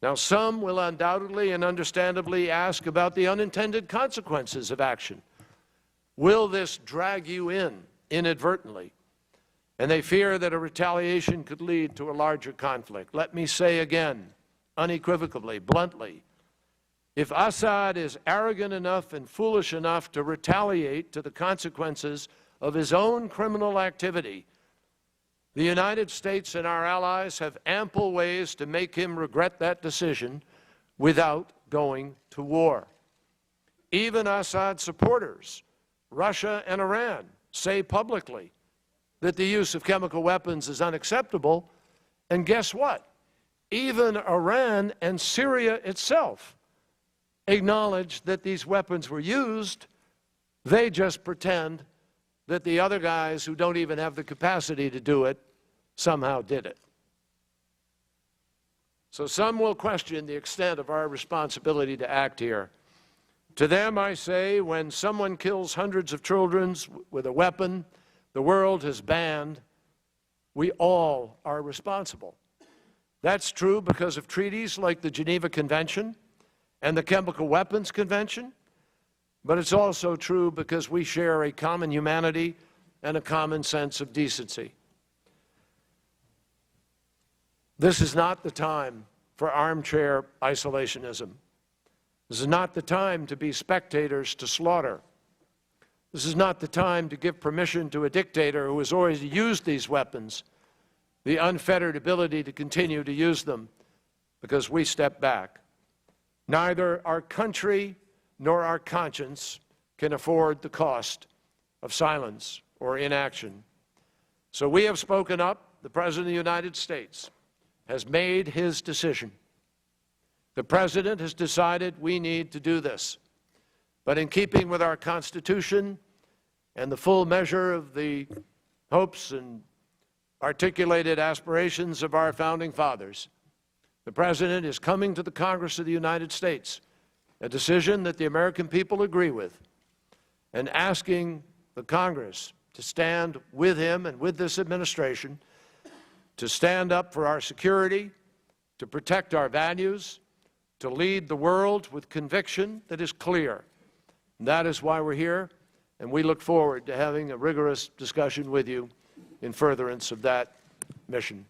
Now, some will undoubtedly and understandably ask about the unintended consequences of action. Will this drag you in inadvertently? And they fear that a retaliation could lead to a larger conflict. Let me say again, unequivocally, bluntly, if Assad is arrogant enough and foolish enough to retaliate to the consequences of his own criminal activity, the United States and our allies have ample ways to make him regret that decision without going to war. Even Assad supporters, Russia and Iran, say publicly that the use of chemical weapons is unacceptable, and guess what? Even Iran and Syria itself acknowledge that these weapons were used. They just pretend that the other guys who don't even have the capacity to do it somehow did it. So some will question the extent of our responsibility to act here. To them I say, when someone kills hundreds of children with a weapon the world has banned, we all are responsible. That's true because of treaties like the Geneva Convention and the Chemical Weapons Convention, but it's also true because we share a common humanity and a common sense of decency. This is not the time for armchair isolationism. This is not the time to be spectators to slaughter. This is not the time to give permission to a dictator who has already used these weapons the unfettered ability to continue to use them because we step back. Neither our country nor our conscience can afford the cost of silence or inaction. So we have spoken up. The President of the United States has made his decision. The President has decided we need to do this. But in keeping with our Constitution and the full measure of the hopes and articulated aspirations of our founding fathers, the President is coming to the Congress of the United States, a decision that the American people agree with, and asking the Congress to stand with him and with this administration, to stand up for our security, to protect our values, to lead the world with conviction that is clear. And that is why we're here, and we look forward to having a rigorous discussion with you in furtherance of that mission.